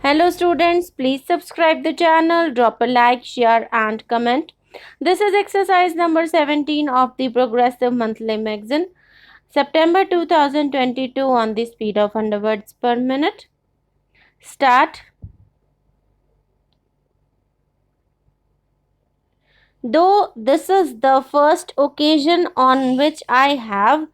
Hello students, please subscribe the channel, drop a like, share and comment. This is exercise number 17 of the Progressive Monthly Magazine, September 2022 on the speed of 100 words per minute. Start. Though this is the first occasion on which I have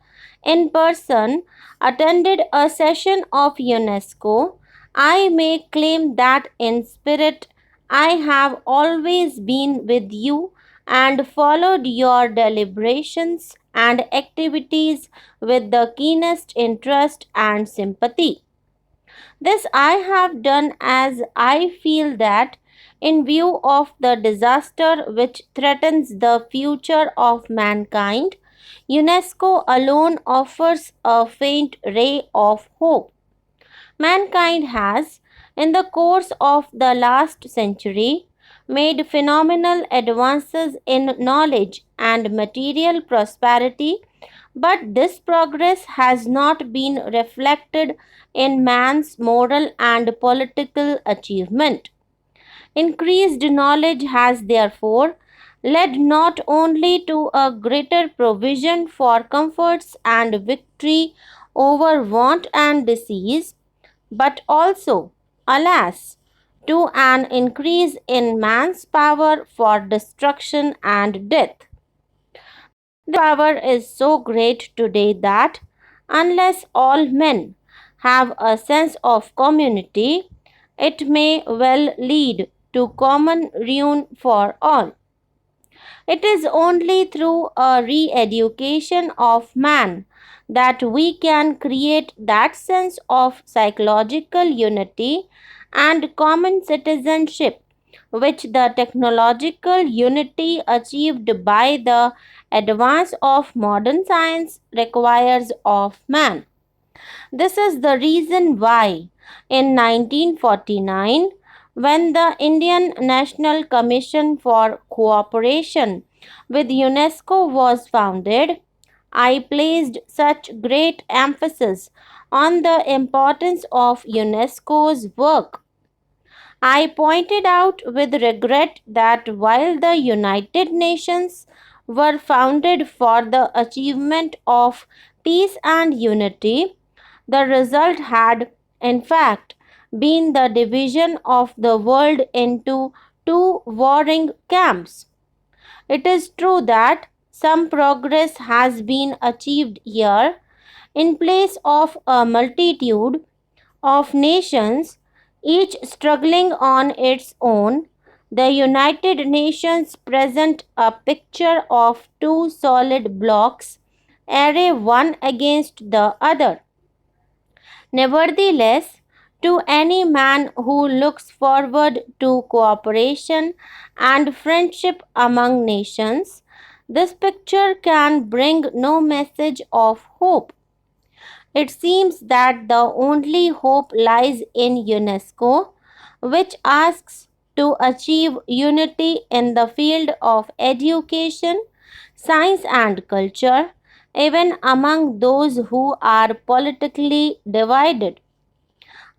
in person attended a session of UNESCO, I may claim that in spirit I have always been with you and followed your deliberations and activities with the keenest interest and sympathy. This I have done as I feel that, in view of the disaster which threatens the future of mankind, UNESCO alone offers a faint ray of hope. Mankind has, in the course of the last century, made phenomenal advances in knowledge and material prosperity, but this progress has not been reflected in man's moral and political achievement. Increased knowledge has therefore led not only to a greater provision for comforts and victory over want and disease, but also, alas, to an increase in man's power for destruction and death. The power is so great today that, unless all men have a sense of community, it may well lead to common ruin for all. It is only through a re education of man that we can create that sense of psychological unity and common citizenship which the technological unity achieved by the advance of modern science requires of man. This is the reason why in 1949, when the Indian National Commission for Cooperation with UNESCO was founded, I placed such great emphasis on the importance of UNESCO's work. I pointed out with regret that while the United Nations were founded for the achievement of peace and unity, the result had, in fact, been the division of the world into two warring camps. It is true that some progress has been achieved here. In place of a multitude of nations, each struggling on its own, the United Nations present a picture of two solid blocks array one against the other. Nevertheless, to any man who looks forward to cooperation and friendship among nations, this picture can bring no message of hope. It seems that the only hope lies in UNESCO, which asks to achieve unity in the field of education, science, and culture, even among those who are politically divided.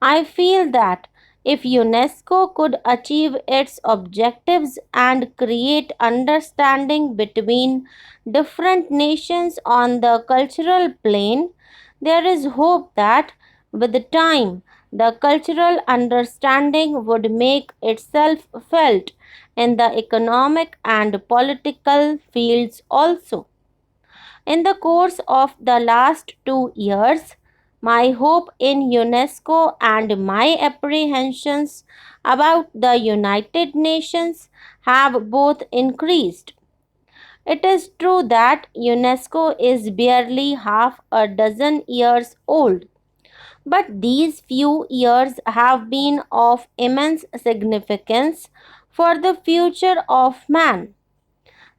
I feel that if UNESCO could achieve its objectives and create understanding between different nations on the cultural plane, there is hope that with time the cultural understanding would make itself felt in the economic and political fields also. In the course of the last 2 years, my hope in UNESCO and my apprehensions about the United Nations have both increased. It is true that UNESCO is barely half a dozen years old, but these few years have been of immense significance for the future of man.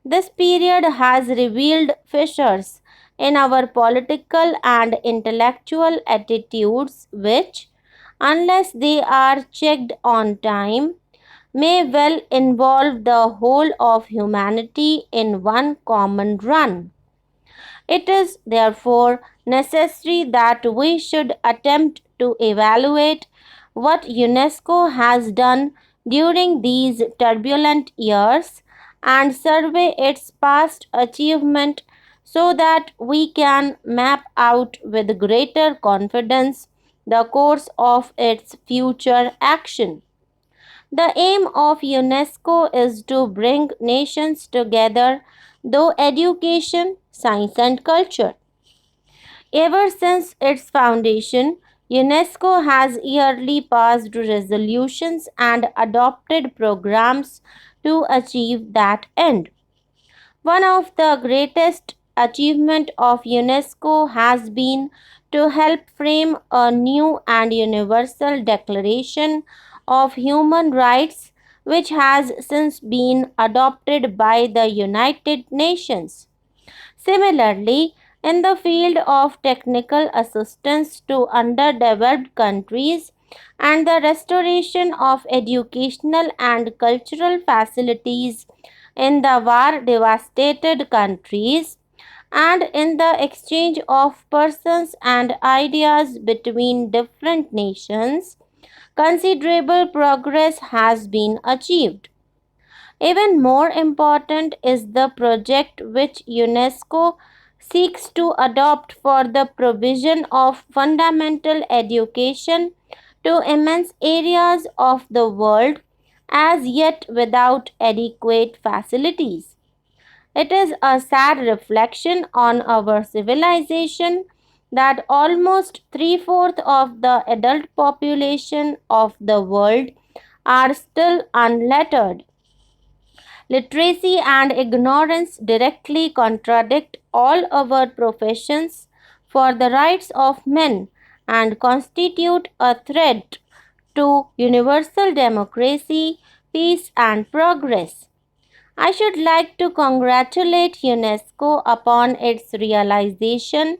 This period has revealed fissures in our political and intellectual attitudes, which, unless they are checked on time, may well involve the whole of humanity in one common run. It is therefore necessary that we should attempt to evaluate what UNESCO has done during these turbulent years and survey its past achievement so that we can map out with greater confidence the course of its future action. The aim of UNESCO is to bring nations together through education, science, and culture. Ever since its foundation, UNESCO has yearly passed resolutions and adopted programs to achieve that end. One of the greatest achievements of UNESCO has been to help frame a new and universal declaration of human rights which has since been adopted by the United Nations. Similarly, in the field of technical assistance to underdeveloped countries and the restoration of educational and cultural facilities in the war devastated countries, and in the exchange of persons and ideas between different nations, considerable progress has been achieved. Even more important is the project which UNESCO seeks to adopt for the provision of fundamental education to immense areas of the world as yet without adequate facilities. It is a sad reflection on our civilization that almost three-fourths of the adult population of the world are still unlettered. Literacy and ignorance directly contradict all our professions for the rights of men and constitute a threat to universal democracy, peace, and progress. I should like to congratulate UNESCO upon its realization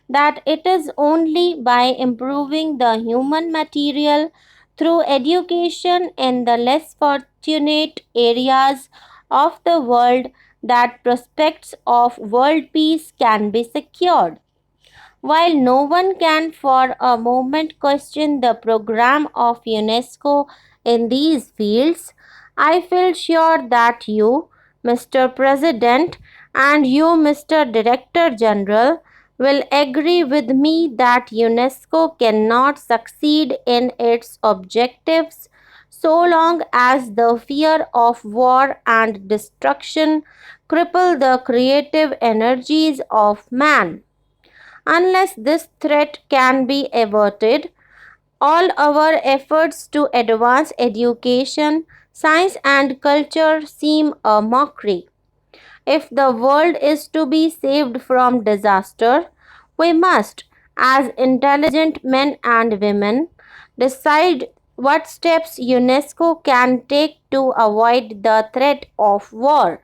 that it is only by improving the human material through education in the less fortunate areas of the world that prospects of world peace can be secured. While no one can for a moment question the program of UNESCO in these fields, I feel sure that you, Mr. President, and you, Mr. Director General, will agree with me that UNESCO cannot succeed in its objectives so long as the fear of war and destruction cripple the creative energies of man. Unless this threat can be averted, all our efforts to advance education, science, and culture seem a mockery. If the world is to be saved from disaster, we must, as intelligent men and women, decide what steps UNESCO can take to avoid the threat of war.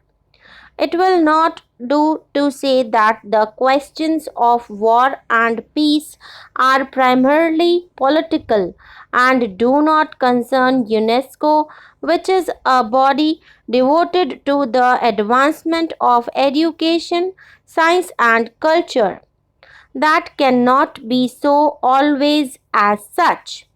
It will not do to say that the questions of war and peace are primarily political and do not concern UNESCO, which is a body devoted to the advancement of education, science, and culture. That cannot be so always as such.